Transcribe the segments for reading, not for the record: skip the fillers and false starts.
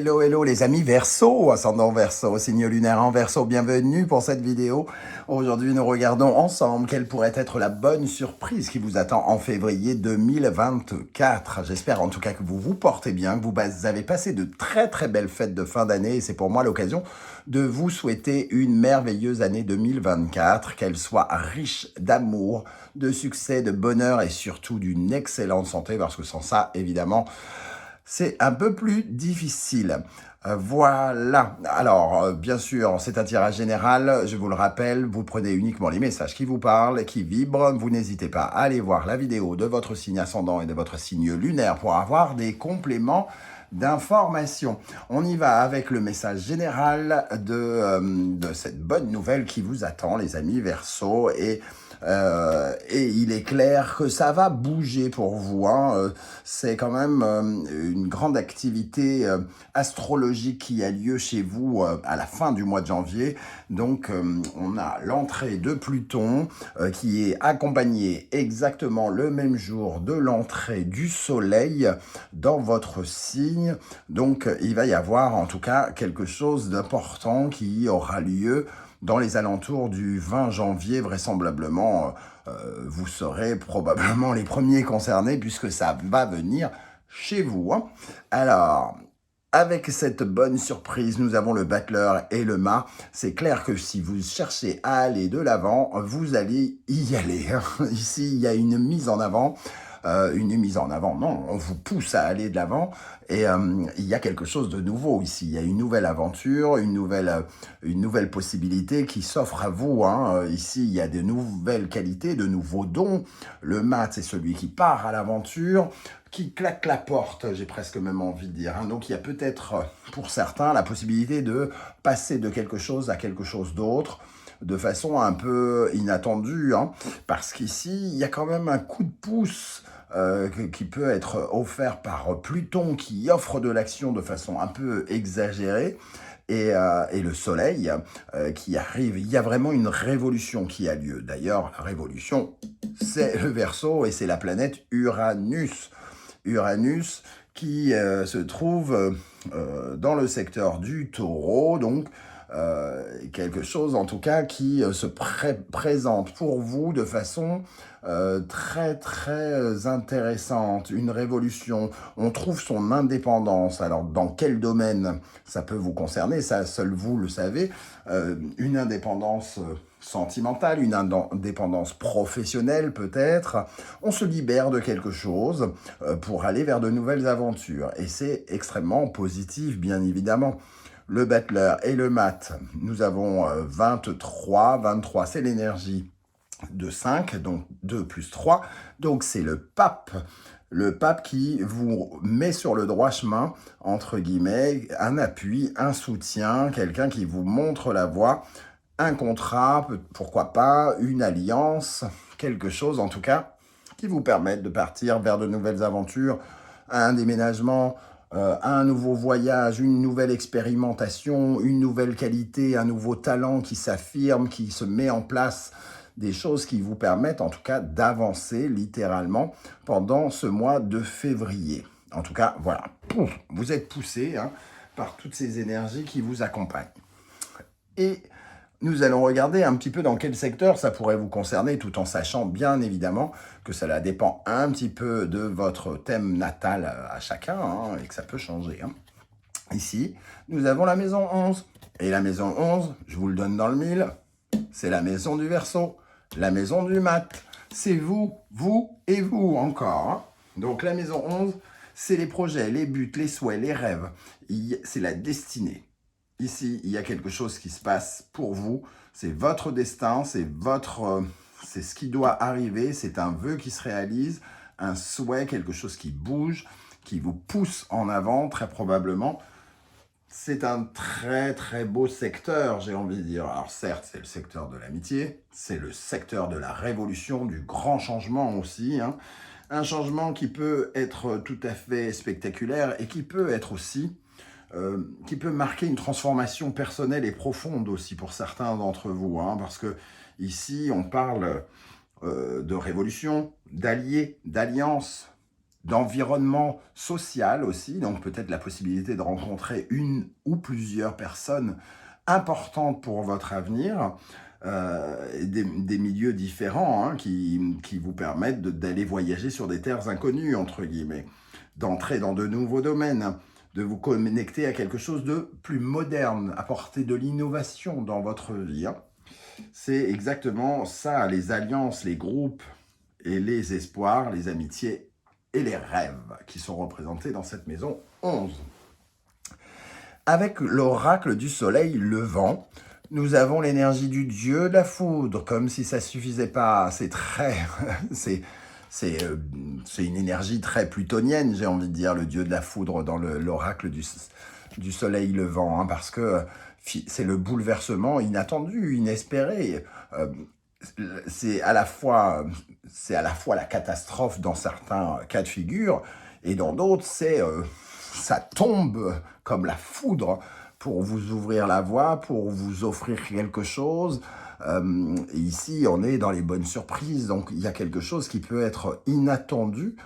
Hello, hello les amis Verseau, ascendant Verseau, signe lunaire en Verseau, bienvenue pour cette vidéo. Aujourd'hui, nous regardons ensemble quelle pourrait être la bonne surprise qui vous attend en février 2024. J'espère en tout cas que vous vous portez bien, que vous avez passé de très très belles fêtes de fin d'année et c'est pour moi l'occasion de vous souhaiter une merveilleuse année 2024, qu'elle soit riche d'amour, de succès, de bonheur et surtout d'une excellente santé parce que sans ça, évidemment, c'est un peu plus difficile. Voilà. Alors, bien sûr, c'est un tirage général. Je vous le rappelle, vous prenez uniquement les messages qui vous parlent, qui vibrent. Vous n'hésitez pas à aller voir la vidéo de votre signe ascendant et de votre signe lunaire pour avoir des compléments d'informations. On y va avec le message général de cette bonne nouvelle qui vous attend, les amis Verseau. Et il est clair que ça va bouger pour vous. C'est quand même une grande activité astrologique qui a lieu chez vous à la fin du mois de janvier. Donc, on a l'entrée de Pluton qui est accompagnée exactement le même jour de l'entrée du Soleil dans votre signe. Donc, il va y avoir en tout cas quelque chose d'important qui aura lieu dans les alentours du 20 janvier, vraisemblablement, vous serez probablement les premiers concernés puisque ça va venir chez vous. Alors, avec cette bonne surprise, nous avons le battleur et le mât. C'est clair que si vous cherchez à aller de l'avant, vous allez y aller. Ici, il y a une mise en avant. Non, on vous pousse à aller de l'avant et il y a quelque chose de nouveau ici, il y a une nouvelle aventure, une nouvelle possibilité qui s'offre à vous. Ici, il y a de nouvelles qualités, de nouveaux dons. Le mat, c'est celui qui part à l'aventure, qui claque la porte, j'ai presque même envie de dire. Donc, il y a peut-être, pour certains, la possibilité de passer de quelque chose à quelque chose d'autre, de façon un peu inattendue, parce qu'ici, il y a quand même un coup de pouce qui peut être offert par Pluton, qui offre de l'action de façon un peu exagérée, et le Soleil qui arrive. Il y a vraiment une révolution qui a lieu. D'ailleurs, la révolution, c'est le Verseau, et c'est la planète Uranus. Uranus qui se trouve dans le secteur du Taureau, donc quelque chose en tout cas qui se présente pour vous de façon très très intéressante, une révolution. On trouve son indépendance. Alors dans quel domaine ça peut vous concerner, ça seul vous le savez, une indépendance sentimentale, une indépendance professionnelle peut-être. On se libère de quelque chose pour aller vers de nouvelles aventures et c'est extrêmement positif bien évidemment. Le battleur et le mat, nous avons 23. 23, c'est l'énergie de 5, donc 2 plus 3. Donc, c'est le pape. Le pape qui vous met sur le droit chemin, entre guillemets, un appui, un soutien, quelqu'un qui vous montre la voie, un contrat, pourquoi pas, une alliance, quelque chose en tout cas, qui vous permette de partir vers de nouvelles aventures, un déménagement, un nouveau voyage, une nouvelle expérimentation, une nouvelle qualité, un nouveau talent qui s'affirme, qui se met en place, des choses qui vous permettent en tout cas d'avancer littéralement pendant ce mois de février. En tout cas, voilà, vous êtes poussé par toutes ces énergies qui vous accompagnent. Et nous allons regarder un petit peu dans quel secteur ça pourrait vous concerner, tout en sachant bien évidemment que cela dépend un petit peu de votre thème natal à chacun, et que ça peut changer. Ici, nous avons la maison 11. Et la maison 11, je vous le donne dans le mille, c'est la maison du Verseau, la maison du mat. C'est vous, vous et vous encore. Donc la maison 11, c'est les projets, les buts, les souhaits, les rêves. C'est la destinée. Ici, il y a quelque chose qui se passe pour vous. C'est votre destin, c'est ce qui doit arriver. C'est un vœu qui se réalise, un souhait, quelque chose qui bouge, qui vous pousse en avant, très probablement. C'est un très très beau secteur, j'ai envie de dire. Alors certes, c'est le secteur de l'amitié, c'est le secteur de la révolution, du grand changement aussi. Un changement qui peut être tout à fait spectaculaire et qui peut être aussi qui peut marquer une transformation personnelle et profonde aussi pour certains d'entre vous, parce que ici on parle de révolution, d'alliés, d'alliances, d'environnement social aussi, donc peut-être la possibilité de rencontrer une ou plusieurs personnes importantes pour votre avenir, et des milieux différents hein, qui vous permettent d'aller voyager sur des terres inconnues, entre guillemets, d'entrer dans de nouveaux domaines, de vous connecter à quelque chose de plus moderne, apporter de l'innovation dans votre vie. Hein. C'est exactement ça, les alliances, les groupes et les espoirs, les amitiés et les rêves qui sont représentés dans cette maison 11. Avec l'oracle du soleil levant, nous avons l'énergie du dieu de la foudre, comme si ça suffisait pas. C'est très... c'est une énergie très plutonienne, j'ai envie de dire, le dieu de la foudre dans l'oracle du soleil levant, hein, parce que c'est le bouleversement inattendu, inespéré. C'est à la fois la catastrophe dans certains cas de figure, et dans d'autres, ça tombe comme la foudre pour vous ouvrir la voie, pour vous offrir quelque chose. Et ici, on est dans les bonnes surprises, donc il y a quelque chose qui peut être inattendu,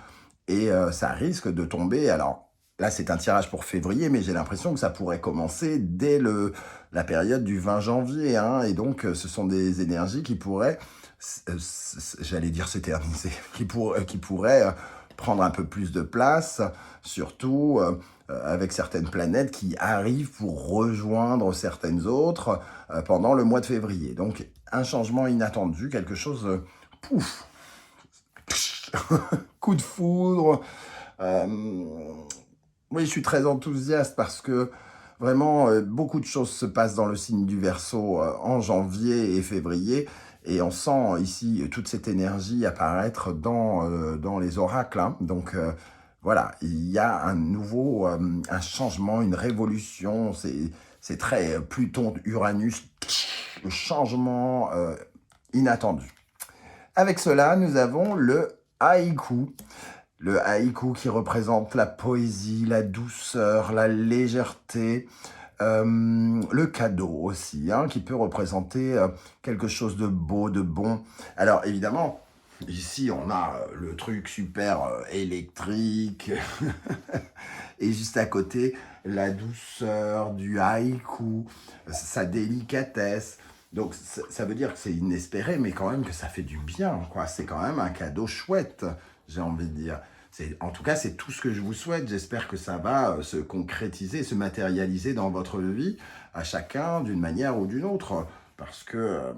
et ça risque de tomber. Alors là, c'est un tirage pour février, mais j'ai l'impression que ça pourrait commencer dès la période du 20 janvier. Hein, et donc, ce sont des énergies qui pourraient, j'allais dire s'éterniser, qui pourraient prendre un peu plus de place, surtout avec certaines planètes qui arrivent pour rejoindre certaines autres pendant le mois de février. Donc, un changement inattendu, quelque chose, pouf, coup de foudre. Oui, je suis très enthousiaste parce que vraiment, beaucoup de choses se passent dans le signe du Verseau en janvier et février. Et on sent ici toute cette énergie apparaître dans les oracles. Hein. Donc voilà, il y a un changement, une révolution. C'est très Pluton-Uranus, le changement inattendu. Avec cela, nous avons le haïku. Le haïku qui représente la poésie, la douceur, la légèreté, le cadeau aussi, hein, qui peut représenter quelque chose de beau, de bon. Alors évidemment, ici on a le truc super électrique, et juste à côté, la douceur du haïku, sa délicatesse. Donc ça veut dire que c'est inespéré, mais quand même que ça fait du bien, quoi. C'est quand même un cadeau chouette, j'ai envie de dire. En tout cas, c'est tout ce que je vous souhaite. J'espère que ça va se concrétiser, se matérialiser dans votre vie, à chacun d'une manière ou d'une autre. Parce que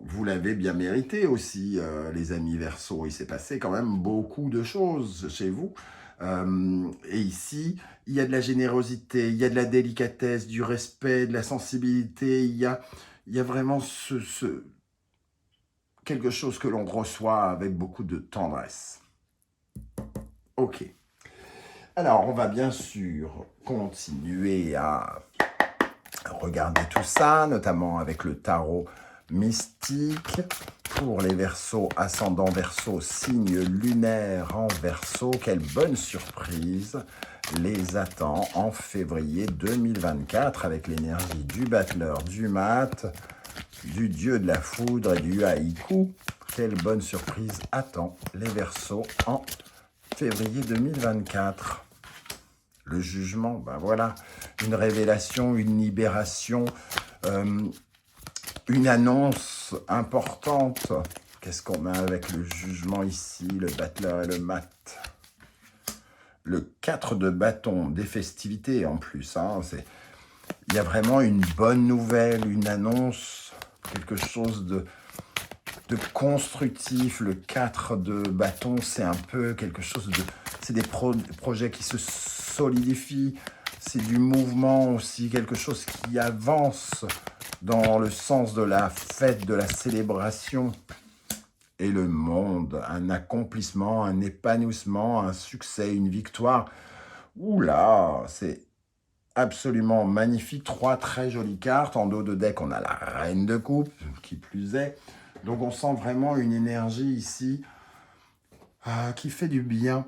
vous l'avez bien mérité aussi, les amis Verseau. Il s'est passé quand même beaucoup de choses chez vous. Et ici, il y a de la générosité, il y a de la délicatesse, du respect, de la sensibilité. Il y a vraiment quelque chose que l'on reçoit avec beaucoup de tendresse. Ok. Alors, on va bien sûr continuer à regarder tout ça, notamment avec le tarot mystique. Pour les Verseaux, ascendant Verseau, signe lunaire en Verseau, quelle bonne surprise les attend en février 2024 avec l'énergie du battleur, du mat, du dieu de la foudre et du haïku. Quelle bonne surprise attend les Verseaux en février 2024. Le jugement, ben voilà, une révélation, une libération, une annonce importante. Qu'est-ce qu'on a avec le jugement ici, le battleur et le mat? Le 4 de bâton, des festivités en plus. Hein, il y a vraiment une bonne nouvelle, une annonce, quelque chose de constructif. Le 4 de bâton, c'est un peu quelque chose de... C'est des projets qui se solidifient. C'est du mouvement aussi, quelque chose qui avance dans le sens de la fête, de la célébration. Et le monde, un accomplissement, un épanouissement, un succès, une victoire. Oula, c'est absolument magnifique. 3 très jolies cartes. En dos de deck, on a la reine de coupe, qui plus est. Donc on sent vraiment une énergie ici qui fait du bien.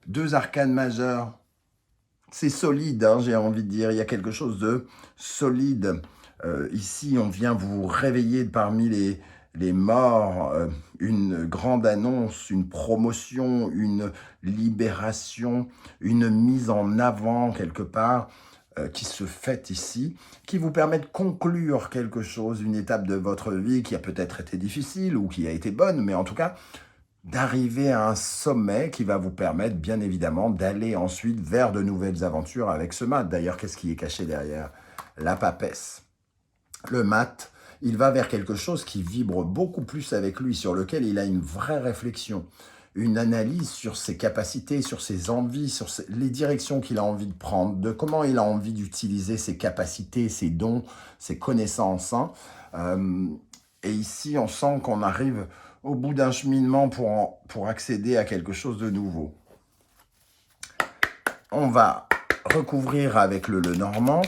2 arcanes majeures. C'est solide, hein, j'ai envie de dire. Il y a quelque chose de solide. Ici, on vient vous réveiller parmi les morts, une grande annonce, une promotion, une libération, une mise en avant quelque part qui se fait ici, qui vous permet de conclure quelque chose, une étape de votre vie qui a peut-être été difficile ou qui a été bonne, mais en tout cas, d'arriver à un sommet qui va vous permettre, bien évidemment, d'aller ensuite vers de nouvelles aventures avec ce mat. D'ailleurs, qu'est-ce qui est caché derrière? La papesse. Le mat, il va vers quelque chose qui vibre beaucoup plus avec lui, sur lequel il a une vraie réflexion, une analyse sur ses capacités, sur ses envies, sur les directions qu'il a envie de prendre, de comment il a envie d'utiliser ses capacités, ses dons, ses connaissances. Hein. Et ici, on sent qu'on arrive au bout d'un cheminement pour accéder à quelque chose de nouveau. On va recouvrir avec le Lenormand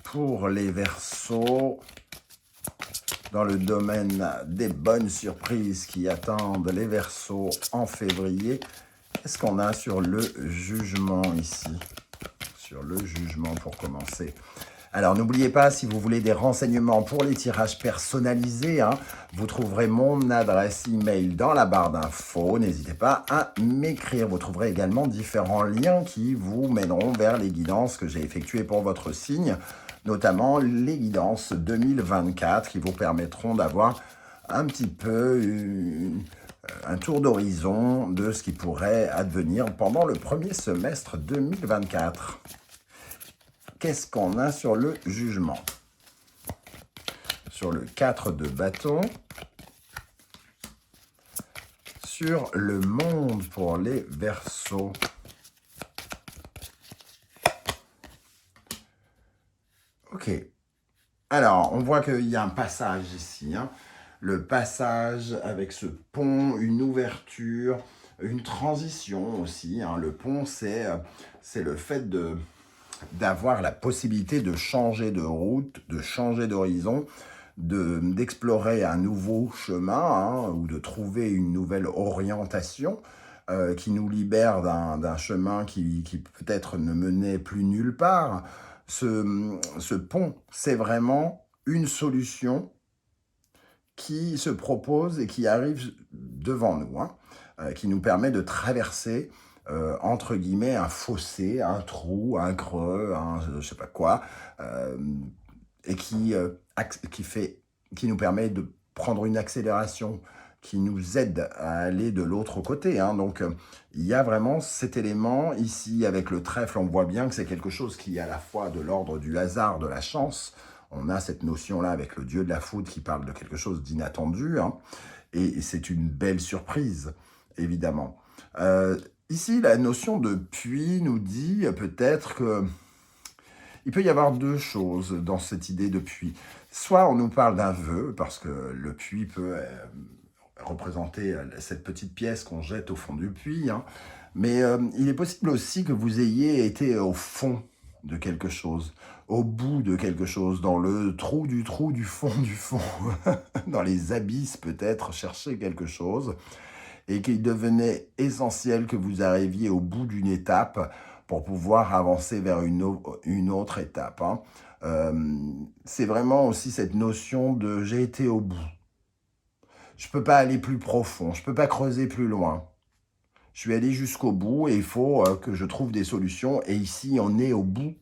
pour les Verseaux dans le domaine des bonnes surprises qui attendent les Verseaux en février. Qu'est-ce qu'on a sur le jugement ici? Sur le jugement pour commencer. Alors, n'oubliez pas, si vous voulez des renseignements pour les tirages personnalisés, vous trouverez mon adresse email dans la barre d'infos. N'hésitez pas à m'écrire. Vous trouverez également différents liens qui vous mèneront vers les guidances que j'ai effectuées pour votre signe, notamment les guidances 2024 qui vous permettront d'avoir un petit peu un tour d'horizon de ce qui pourrait advenir pendant le premier semestre 2024. Qu'est-ce qu'on a sur le jugement? Sur le 4 de bâton. Sur le monde pour les Verseaux. Ok. Alors, on voit qu'il y a un passage ici. Le passage avec ce pont, une ouverture, une transition aussi. Le pont, c'est le fait d'avoir la possibilité de changer de route, de changer d'horizon, d'explorer un nouveau chemin ou de trouver une nouvelle orientation qui nous libère d'un chemin qui peut-être ne menait plus nulle part. Ce pont, c'est vraiment une solution qui se propose et qui arrive devant nous, qui nous permet de traverser entre guillemets, un fossé, un trou, un creux, je ne sais pas quoi, et qui nous permet de prendre une accélération qui nous aide à aller de l'autre côté. Donc, il y a vraiment cet élément ici avec le trèfle. On voit bien que c'est quelque chose qui est à la fois de l'ordre du hasard, de la chance. On a cette notion-là avec le dieu de la foudre qui parle de quelque chose d'inattendu. Et c'est une belle surprise, évidemment. Ici, la notion de puits nous dit peut-être que il peut y avoir deux choses dans cette idée de puits. Soit on nous parle d'un vœu, parce que le puits peut représenter cette petite pièce qu'on jette au fond du puits, mais il est possible aussi que vous ayez été au fond de quelque chose, au bout de quelque chose, dans le trou, du fond, dans les abysses peut-être, chercher quelque chose, et qu'il devenait essentiel que vous arriviez au bout d'une étape pour pouvoir avancer vers une autre étape. C'est vraiment aussi cette notion de « j'ai été au bout ». Je ne peux pas aller plus profond, je ne peux pas creuser plus loin. Je suis allé jusqu'au bout et il faut que je trouve des solutions. Et ici, on est au bout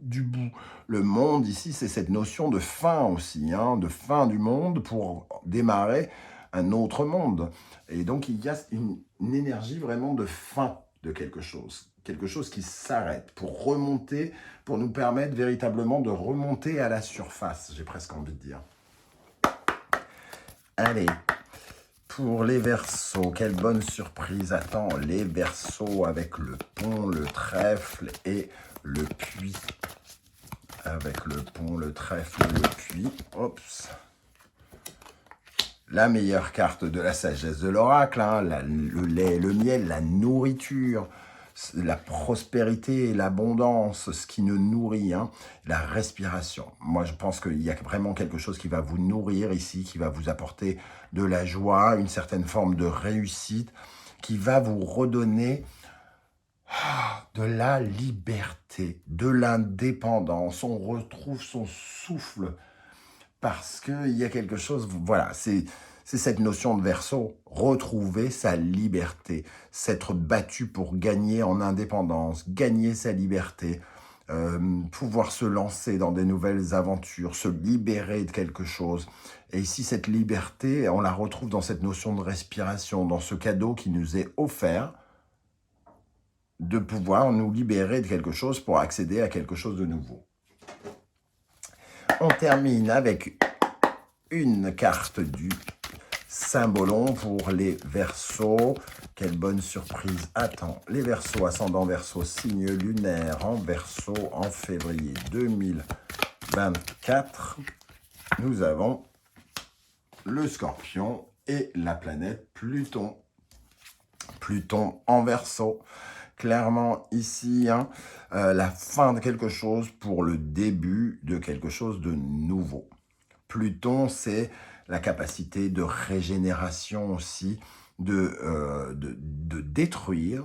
du bout. Le monde, ici, c'est cette notion de fin aussi, de fin du monde pour démarrer un autre monde. Et donc, il y a une énergie vraiment de fin de quelque chose qui s'arrête pour remonter, pour nous permettre véritablement de remonter à la surface, j'ai presque envie de dire. Allez, pour les Verseaux, quelle bonne surprise attend les Verseaux avec le pont, le trèfle et le puits. Avec le pont, le trèfle, le puits. Oups. La meilleure carte de la sagesse de l'oracle, le lait, le miel, la nourriture, la prospérité, l'abondance, ce qui nous nourrit, la respiration. Moi, je pense qu'il y a vraiment quelque chose qui va vous nourrir ici, qui va vous apporter de la joie, une certaine forme de réussite, qui va vous redonner de la liberté, de l'indépendance. On retrouve son souffle parce qu'il y a quelque chose, voilà, c'est cette notion de Verseau, retrouver sa liberté, s'être battu pour gagner en indépendance, gagner sa liberté, pouvoir se lancer dans des nouvelles aventures, se libérer de quelque chose. Et ici, cette liberté, on la retrouve dans cette notion de respiration, dans ce cadeau qui nous est offert, de pouvoir nous libérer de quelque chose pour accéder à quelque chose de nouveau. On termine avec une carte du Symbolon pour les Verseaux. Quelle bonne surprise attend les Verseaux, ascendant Verseau, signe lunaire en Verseau en février 2024. Nous avons le Scorpion et la planète Pluton. Pluton en Verseau. Clairement ici, la fin de quelque chose pour le début de quelque chose de nouveau. Pluton, c'est la capacité de régénération aussi, de détruire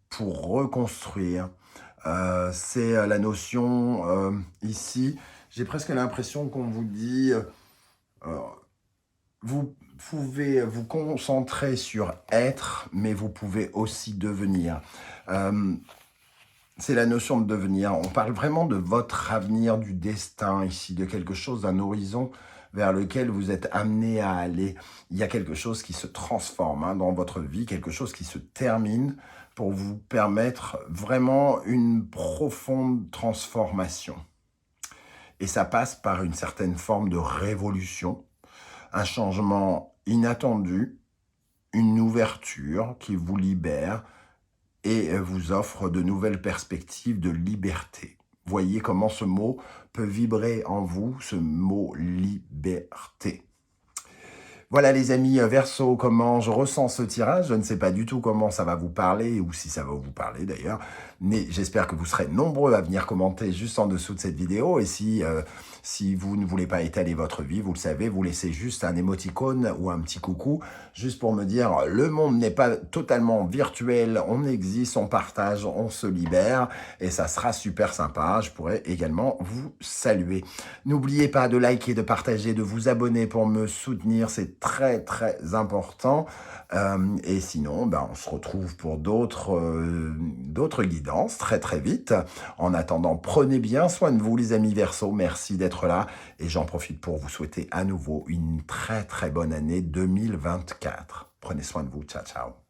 pour reconstruire. C'est la notion ici, j'ai presque l'impression qu'on vous dit, vous pouvez vous concentrer sur être, mais vous pouvez aussi devenir. C'est la notion de devenir. On parle vraiment de votre avenir, du destin ici, de quelque chose, d'un horizon vers lequel vous êtes amené à aller. Il y a quelque chose qui se transforme dans votre vie, quelque chose qui se termine pour vous permettre vraiment une profonde transformation. Et ça passe par une certaine forme de révolution, un changement inattendu, une ouverture qui vous libère et vous offre de nouvelles perspectives de liberté. Voyez comment ce mot peut vibrer en vous, ce mot liberté. Voilà les amis Verseau, comment je ressens ce tirage. Je ne sais pas du tout comment ça va vous parler, ou si ça va vous parler d'ailleurs, mais j'espère que vous serez nombreux à venir commenter juste en dessous de cette vidéo. Et si vous ne voulez pas étaler votre vie, vous le savez, vous laissez juste un émoticône ou un petit coucou, juste pour me dire le monde n'est pas totalement virtuel, on existe, on partage, on se libère, et ça sera super sympa. Je pourrais également vous saluer. N'oubliez pas de liker, de partager, de vous abonner pour me soutenir, c'est très très important. Et sinon, on se retrouve pour d'autres guidances très très vite. En attendant, prenez bien soin de vous les amis Verseau, merci d'être là et j'en profite pour vous souhaiter à nouveau une très très bonne année 2024. Prenez soin de vous, ciao ciao.